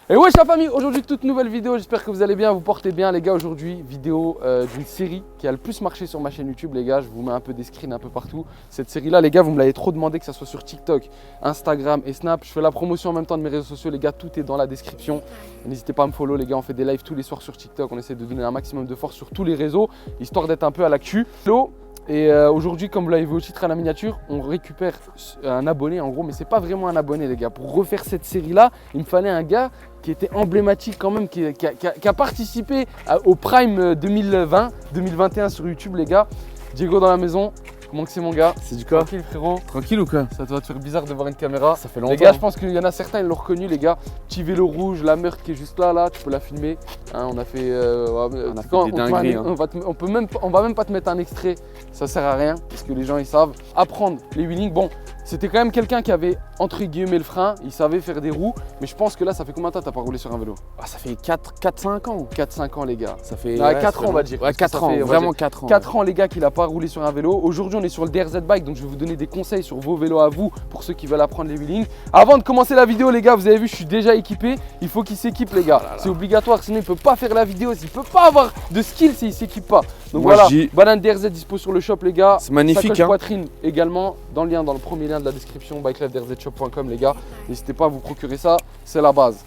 Et wesh la famille, aujourd'hui toute nouvelle vidéo, j'espère que vous allez bien, vous portez bien les gars. Aujourd'hui vidéo d'une série qui a le plus marché sur ma chaîne YouTube les gars. Je vous mets un peu des screens un peu partout. Cette série là les gars, vous me l'avez trop demandé, que ça soit sur TikTok, Instagram et Snap. Je fais la promotion en même temps de mes réseaux sociaux les gars, tout est dans la description. N'hésitez pas à me follow les gars, on fait des lives tous les soirs sur TikTok. On essaie de donner un maximum de force sur tous les réseaux, histoire d'être un peu à l'actu. Et aujourd'hui, comme vous l'avez vu au titre à la miniature, on récupère un abonné en gros, mais c'est pas vraiment un abonné les gars. Pour refaire cette série là, il me fallait un gars qui était emblématique quand même, qui a participé au Prime 2020-2021 sur YouTube les gars. Diego dans la maison. Comment que c'est mon gars? C'est du quoi? Tranquille frérot. Tranquille ou quoi? Ça doit te faire bizarre de voir une caméra. Ça fait longtemps. Les gars, je pense qu'il y en a certains, ils l'ont reconnu les gars. Petit vélo rouge, la meurtre qui est juste là, tu peux la filmer. Hein, on a fait, des dingueries. Hein. On va même pas te mettre un extrait, ça sert à rien parce que les gens ils savent. Apprendre les wheelings, bon, c'était quand même quelqu'un qui avait entre guillemets le frein, il savait faire des roues, mais je pense que là ça fait combien de temps t'as pas roulé sur un vélo? Ah, ça fait 4-5 ans. 4-5 ans les gars. Ça fait 4 ans on va dire. Ouais, 4 ans, vraiment 4 ans. 4 ans les gars qu'il a pas roulé sur un vélo. Aujourd'hui on est sur le DRZ Bike, donc je vais vous donner des conseils sur vos vélos à vous pour ceux qui veulent apprendre les wheelings. Avant de commencer la vidéo les gars, vous avez vu je suis déjà équipé, il faut qu'il s'équipe les gars. C'est obligatoire, sinon il peut pas faire la vidéo, il peut pas avoir de skill s'il s'équipe pas. Donc moi, voilà, banane DRZ dispo sur le shop les gars. C'est magnifique sacoche hein. Poitrine également dans le lien, dans le premier lien de la description, bikelifedrzshop.com les gars. N'hésitez pas à vous procurer ça, c'est la base.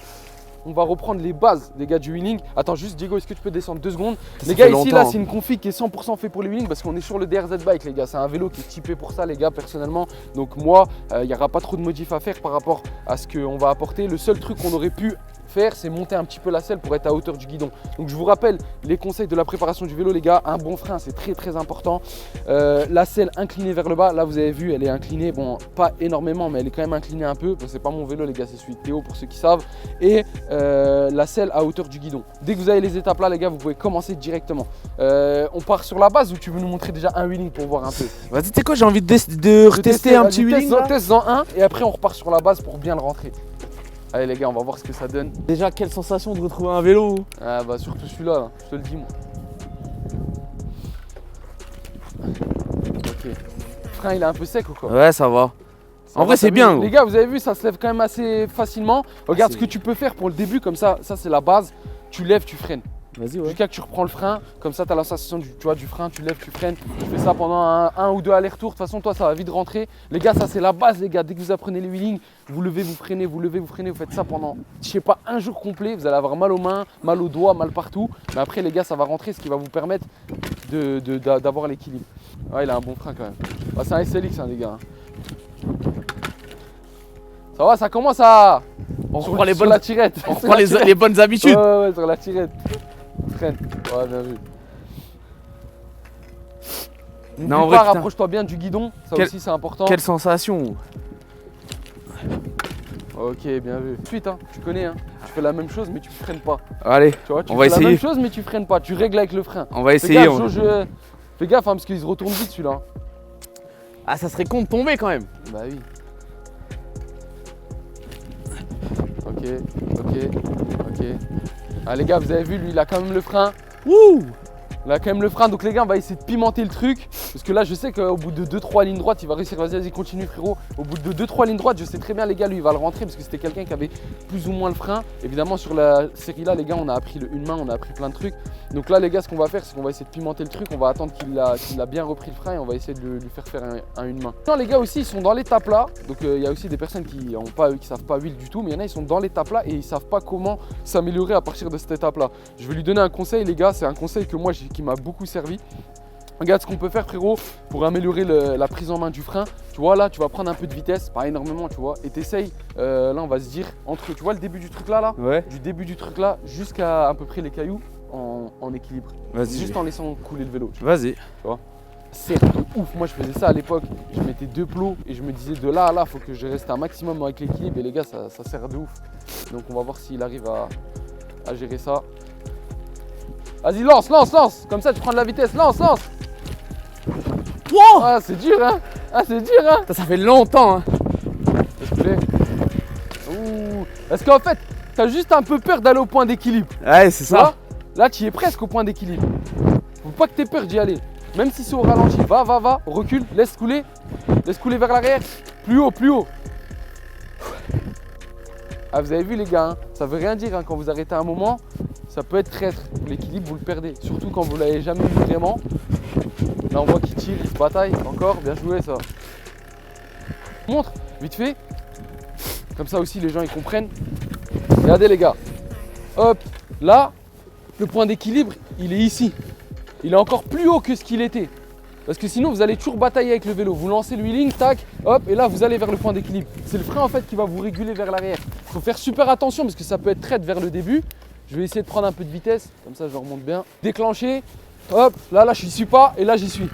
On va reprendre les bases les gars du wheeling. Attends juste Diego, est-ce que tu peux descendre 2 secondes? Les gars ici là c'est une config qui est 100% fait pour les wheeling parce qu'on est sur le DRZ Bike les gars. C'est un vélo qui est typé pour ça les gars personnellement. Donc moi il n'y aura pas trop de modifs à faire par rapport à ce qu'on va apporter. Le seul truc qu'on aurait pu faire, c'est monter un petit peu la selle pour être à hauteur du guidon. Donc je vous rappelle les conseils de la préparation du vélo les gars. Un bon frein c'est très important. La selle inclinée vers le bas, là vous avez vu elle est inclinée, bon pas énormément mais elle est quand même inclinée un peu. C'est pas mon vélo les gars, c'est celui de Théo pour ceux qui savent. Et la selle à hauteur du guidon. Dès que vous avez les étapes là les gars, vous pouvez commencer directement. On part sur la base ou tu veux nous montrer déjà un wheeling pour voir un peu? Vas-y, tu sais quoi, j'ai envie de retester un petit wheeling. Teste-en un et après on repart sur la base pour bien le rentrer. Allez les gars, on va voir ce que ça donne. Déjà, quelle sensation de retrouver un vélo? Ah bah surtout celui-là, là, je te le dis moi. Ok. Le frein il est un peu sec ou quoi? Ouais, ça va. En vrai, c'est bien. Les gars, vous avez vu, ça se lève quand même assez facilement. Regarde ce que tu peux faire pour le début, comme ça c'est la base. Tu lèves, tu freines. Vas-y, ouais. Jusqu'à que tu reprends le frein, comme ça tu as la sensation du frein, tu lèves, tu freines. Tu fais ça pendant un ou deux allers-retours. De toute façon, toi, ça va vite rentrer. Les gars, ça c'est la base, les gars. Dès que vous apprenez les wheelings, vous levez, vous freinez, vous levez, vous freinez. Vous faites ça pendant, je sais pas, un jour complet. Vous allez avoir mal aux mains, mal aux doigts, mal partout. Mais après, les gars, ça va rentrer, ce qui va vous permettre d'avoir l'équilibre. Ouais, il a un bon frein quand même. Ah, c'est un SLX, hein, les gars. Ça va, ça commence à. On reprend les bonnes la tirette. On reprend les bonnes habitudes. Ouais, sur la tirette. Freine. Ouais, bien vu. Non, en vrai, rapproche-toi bien du guidon, ça aussi c'est important. Quelle sensation. Ok, bien vu. Ensuite, hein, tu connais, hein, tu fais la même chose mais tu freines pas. Allez, tu vois, tu on va fais essayer. la même chose mais tu freines pas, tu règles avec le frein. On va essayer. Fais gaffe hein, parce qu'il se retourne vite celui-là. Ah, ça serait con de tomber quand même. Bah oui. Ok. Ah les gars, vous avez vu, lui il a quand même le frein. Wouh! Il a quand même le frein, donc les gars on va essayer de pimenter le truc. Parce que là je sais qu'au bout de 2-3 lignes droites il va réussir. Vas-y continue frérot. Au bout de 2-3 lignes droites je sais très bien les gars, lui il va le rentrer. Parce que c'était quelqu'un qui avait plus ou moins le frein. Évidemment sur la série là les gars on a appris une main, on a appris plein de trucs. Donc là les gars ce qu'on va faire c'est qu'on va essayer de pimenter le truc. On va attendre qu'il a bien repris le frein et on va essayer de lui faire une main. Non les gars aussi ils sont dans l'étape là. Donc il y a aussi des personnes qui savent pas wheel du tout. Mais il y en a ils sont dans l'étape là et ils savent pas comment s'améliorer à partir de cette étape là. Je vais lui donner un conseil les gars, c'est un conseil que moi qui m'a beaucoup servi. Regarde ce qu'on peut faire frérot pour améliorer la prise en main du frein. Tu vois là tu vas prendre un peu de vitesse, pas énormément tu vois, et t'essayes, là on va se dire entre, tu vois le début du truc là, ouais. Du début du truc là jusqu'à peu près les cailloux en équilibre. Vas-y. Juste en laissant couler le vélo. Vas-y. Tu vois. C'est ouf, moi je faisais ça à l'époque, je mettais 2 plots et je me disais de là à là faut que je reste un maximum avec l'équilibre et les gars ça sert de ouf. Donc on va voir s'il arrive à gérer ça. Vas-y lance, comme ça tu prends de la vitesse, lance. Wow! Ah c'est dur hein. Ça fait longtemps hein. Parce qu'en fait t'as juste un peu peur d'aller au point d'équilibre. Ouais c'est ça. Là tu es presque au point d'équilibre. Faut pas que t'aies peur d'y aller. Même si c'est au ralenti, va, recule, laisse couler vers l'arrière, plus haut. Ah, vous avez vu les gars, hein, ça veut rien dire hein, quand vous arrêtez un moment, ça peut être traître. L'équilibre, vous le perdez. Surtout quand vous l'avez jamais vu vraiment. Là, on voit qu'il tire, il se bataille. Encore, bien joué ça. Je vous montre, vite fait. Comme ça aussi, les gens ils comprennent. Regardez les gars. Hop, là, le point d'équilibre, il est ici. Il est encore plus haut que ce qu'il était. Parce que sinon, vous allez toujours batailler avec le vélo. Vous lancez le wheeling, tac, hop, et là, vous allez vers le point d'équilibre. C'est le frein en fait qui va vous réguler vers l'arrière. Il faut faire super attention parce que ça peut être traître vers le début. Je vais essayer de prendre un peu de vitesse, comme ça je remonte bien. Déclencher, hop, là je n'y suis pas et là j'y suis.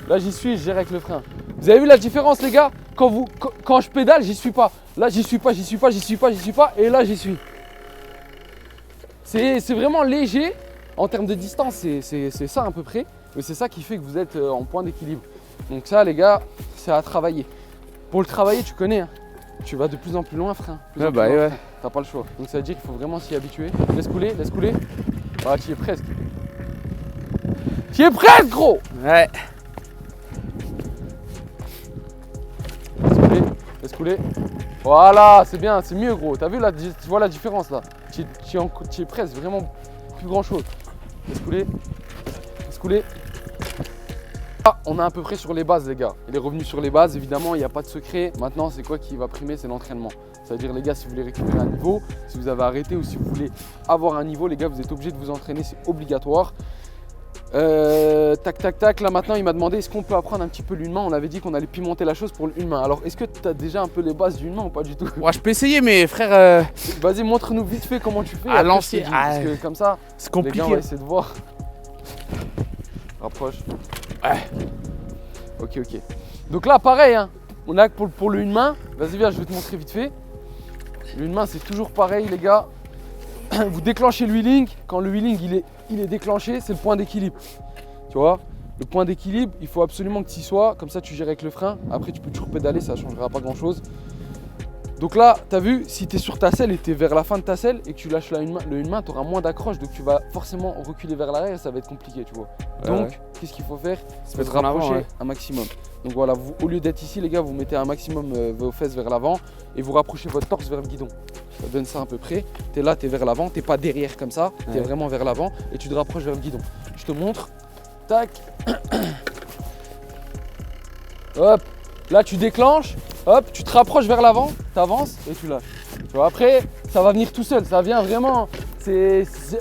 Là j'y suis et je gère avec le frein. Vous avez vu la différence les gars? Quand je pédale, j'y suis pas. Là j'y suis pas et là j'y suis. C'est vraiment léger. En termes de distance, c'est ça à peu près. Mais c'est ça qui fait que vous êtes en point d'équilibre. Donc ça les gars, c'est à travailler. Pour le travailler, tu connais. Hein. Tu vas de plus en plus loin, frein. Ouais. T'as pas le choix. Donc ça veut dire qu'il faut vraiment s'y habituer. Laisse couler, laisse couler. Ah, tu y es presque. Tu y es presque, gros. Ouais. Laisse couler. Voilà, c'est bien, c'est mieux, gros. T'as vu là, tu vois la différence là. Tu y es presque, vraiment plus grand chose. Laisse couler. Laisse couler. Ah, on est à peu près sur les bases les gars. Il est revenu sur les bases, évidemment, il n'y a pas de secret. Maintenant, c'est quoi qui va primer? C'est l'entraînement. C'est-à-dire les gars, si vous voulez récupérer un niveau, si vous avez arrêté ou si vous voulez avoir un niveau, les gars, vous êtes obligés de vous entraîner, c'est obligatoire. Tac. Là maintenant, il m'a demandé est-ce qu'on peut apprendre un petit peu l'une main. On avait dit qu'on allait pimenter la chose pour l'une main. Alors, est-ce que tu as déjà un peu les bases d'une main ou pas du tout? Ouais, je peux essayer, mais frère. Vas-y, montre-nous vite fait comment tu fais. À l'ancien. Parce que comme ça, c'est les gars, compliqué. on va essayer de voir. Rapproche. Ouais. Ok. Donc là, pareil, hein, on a pour le une main. Vas-y, viens, je vais te montrer vite fait. Une main, c'est toujours pareil, les gars. Vous déclenchez le wheeling. Quand le wheeling il est déclenché, c'est le point d'équilibre. Tu vois, le point d'équilibre, il faut absolument que tu y sois. Comme ça, tu gères avec le frein. Après, tu peux toujours pédaler, ça ne changera pas grand-chose. Donc là, tu as vu, si tu es sur ta selle et tu es vers la fin de ta selle et que tu lâches une main, tu auras moins d'accroche. Donc tu vas forcément reculer vers l'arrière et ça va être compliqué, tu vois. Donc, qu'est-ce qu'il faut faire? Se Se mettre en avant, rapprocher un maximum. Donc voilà, au lieu d'être ici, les gars, vous mettez un maximum vos fesses vers l'avant et vous rapprochez votre torse vers le guidon. Ça donne ça à peu près. Tu es là, tu es vers l'avant, tu n'es pas derrière comme ça, tu es vraiment vers l'avant et tu te rapproches vers le guidon. Je te montre. Tac. Hop. Là, tu déclenches. Hop, tu te rapproches vers l'avant, tu avances et tu lâches. Tu vois, après, ça va venir tout seul. Ça vient vraiment.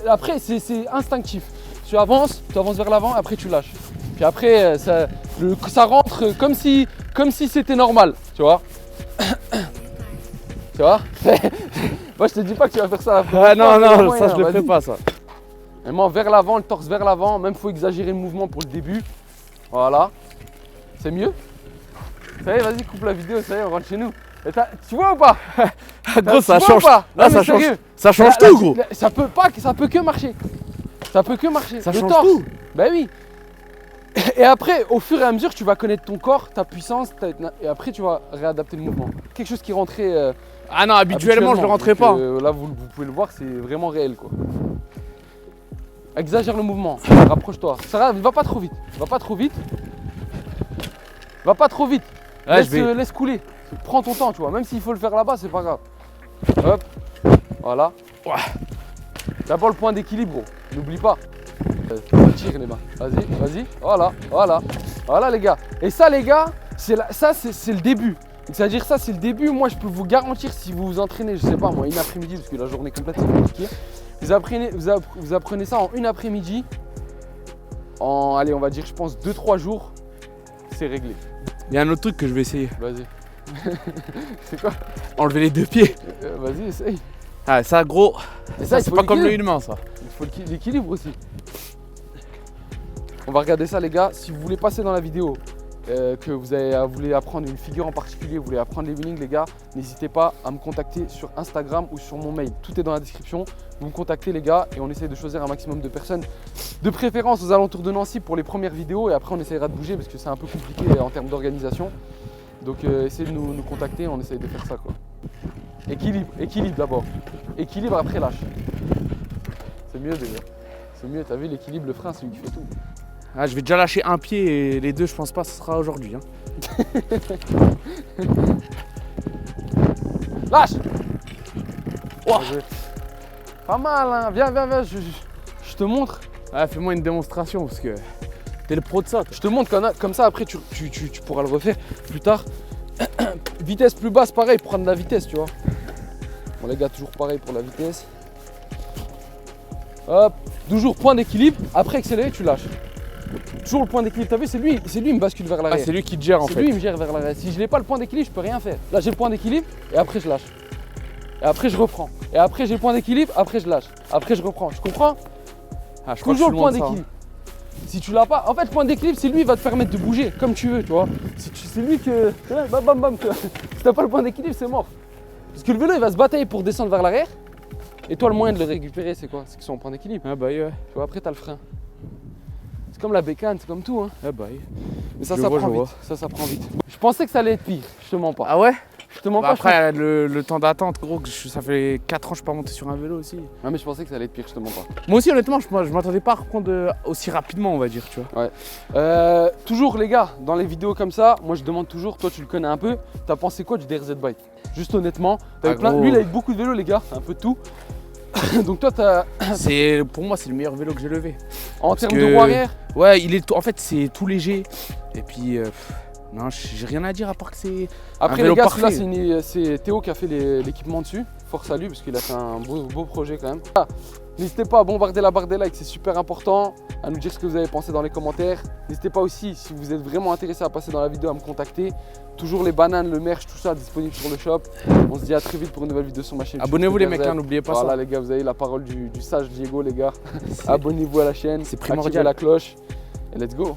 Après, c'est instinctif. Tu avances vers l'avant, après tu lâches. Puis après, ça rentre comme si c'était normal. Tu vois. Tu vois. Moi, je te dis pas que tu vas faire ça. Ah non, ça je le ferai pas ça. Vraiment vers l'avant, le torse vers l'avant. Même faut exagérer le mouvement pour le début. Voilà. C'est mieux. Ça y est, vas-y, coupe la vidéo, ça y est, on rentre chez nous. Tu vois ou pas? Gros, ça change. Là, ça change tout, gros. Ça peut que marcher. Ça peut que marcher. Ça le change torse. tout. Bah oui. Et après, au fur et à mesure, tu vas connaître ton corps, ta puissance, et après, tu vas réadapter le mouvement. Quelque chose qui rentrait. Ah non, habituellement, je le rentrais pas. Là, vous pouvez le voir, c'est vraiment réel, quoi. Exagère le mouvement. Rapproche-toi. Ça va pas trop vite. Va pas trop vite. Ouais, laisse couler. Prends ton temps, tu vois. Même s'il faut le faire là-bas, c'est pas grave. Hop. Voilà. Ouais. D'abord le point d'équilibre, gros. N'oublie pas. Tire les mains. Vas-y. Voilà, les gars. Et ça, les gars, c'est le début. C'est-à-dire ça, c'est le début. Moi, je peux vous garantir si vous vous entraînez, je sais pas moi, une après-midi, parce que la journée complète, c'est compliqué. Vous apprenez ça en une après-midi. Allez, on va dire, je pense 2-3 jours. C'est réglé. Il y a un autre truc que je vais essayer. Vas-y. C'est quoi? Enlever les deux pieds. Vas-y, essaye. Ah, ça, gros. Ça, c'est pas comme le une main, ça. Il faut l'équilibre aussi. On va regarder ça, les gars. Si vous voulez passer dans la vidéo, que vous voulez apprendre une figure en particulier, vous voulez apprendre les wheelings, les gars, n'hésitez pas à me contacter sur Instagram ou sur mon mail. Tout est dans la description. Vous me contactez, les gars, et on essaie de choisir un maximum de personnes, de préférence aux alentours de Nancy pour les premières vidéos, et après on essaiera de bouger parce que c'est un peu compliqué en termes d'organisation. Donc essayez de nous contacter, on essaye de faire ça, quoi. Équilibre d'abord. Équilibre, après lâche. C'est mieux déjà. C'est mieux, t'as vu l'équilibre, le frein, c'est lui qui fait tout. Ah, je vais déjà lâcher un pied et les deux, je pense pas que ce sera aujourd'hui. Hein. Lâche. Ouah. Pas mal, hein. Viens, je te montre. Ah, fais-moi une démonstration parce que t'es le pro de ça. Toi. Je te montre comme ça, après tu pourras le refaire plus tard. Vitesse plus basse, pareil, prendre la vitesse, tu vois. Bon les gars, toujours pareil pour la vitesse. Hop, toujours point d'équilibre, après accélérer, tu lâches. Toujours le point d'équilibre, t'as vu, c'est lui, il me bascule vers Ah, l'arrière. c'est lui qui te gère en C'est fait. lui, il me gère vers l'arrière. Si je n'ai pas le point d'équilibre, je peux rien faire. Là, j'ai le point d'équilibre et après je lâche. Et après je reprends. Et après j'ai le point d'équilibre, après je lâche. Après je reprends. Tu comprends? Ah, je crois que Toujours je le suis point loin de ça, hein. d'équilibre. Si tu l'as pas, en fait, le point d'équilibre, c'est lui qui va te permettre de bouger comme tu veux, tu vois. C'est lui que. Bam bam bam. Si t'as pas le point d'équilibre, c'est mort. Parce que le vélo, il va se batailler pour descendre vers l'arrière. Et toi, le moyen de le récupérer, c'est quoi? C'est qu'ils sont en point d'équilibre. Ah bah oui, ouais. Tu vois, après, t'as le frein. C'est comme la bécane, c'est comme tout, hein. Ah bah oui. Mais ça, Je ça vois, prend je vite. vois. Ça prend vite. Je pensais que ça allait être pire, je te mens pas. Ah ouais? Je te mens Bah pas. après, le temps d'attente, gros, ça fait 4 ans que je suis pas monté sur un vélo aussi. Non, mais je pensais que ça allait être pire, je te mens pas. Moi aussi, honnêtement, je m'attendais pas à reprendre aussi rapidement, on va dire, tu vois. Toujours, les gars, dans les vidéos comme ça, moi je demande toujours, toi tu le connais un peu, t'as pensé quoi du DRZ Bike? Juste honnêtement, t'as eu plein. gros. Lui, il a eu beaucoup de vélos, les gars, un peu de tout. Donc, toi, t'as. Pour moi, c'est le meilleur vélo que j'ai levé. En Parce termes que- de roue arrière, Ouais, en fait, c'est tout léger. Et puis, non, j'ai rien à dire à part que c'est. après, vélo les gars, parfait. celui-là, c'est Théo qui a fait l'équipement dessus. Force à lui, parce qu'il a fait un beau projet quand même. Ah, n'hésitez pas à bombarder la barre des likes, c'est super important. À nous dire ce que vous avez pensé dans les commentaires. N'hésitez pas aussi, si vous êtes vraiment intéressé à passer dans la vidéo, à me contacter. Toujours les bananes, le merch, tout ça disponible sur le shop. On se dit à très vite pour une nouvelle vidéo sur ma chaîne. Abonnez-vous, les YouTube mecs, DRZ. hein, n'oubliez pas Voilà ça. les gars, vous avez la parole du sage Diego les gars. Abonnez-vous à la chaîne, C'est activez primordial. la cloche et let's go.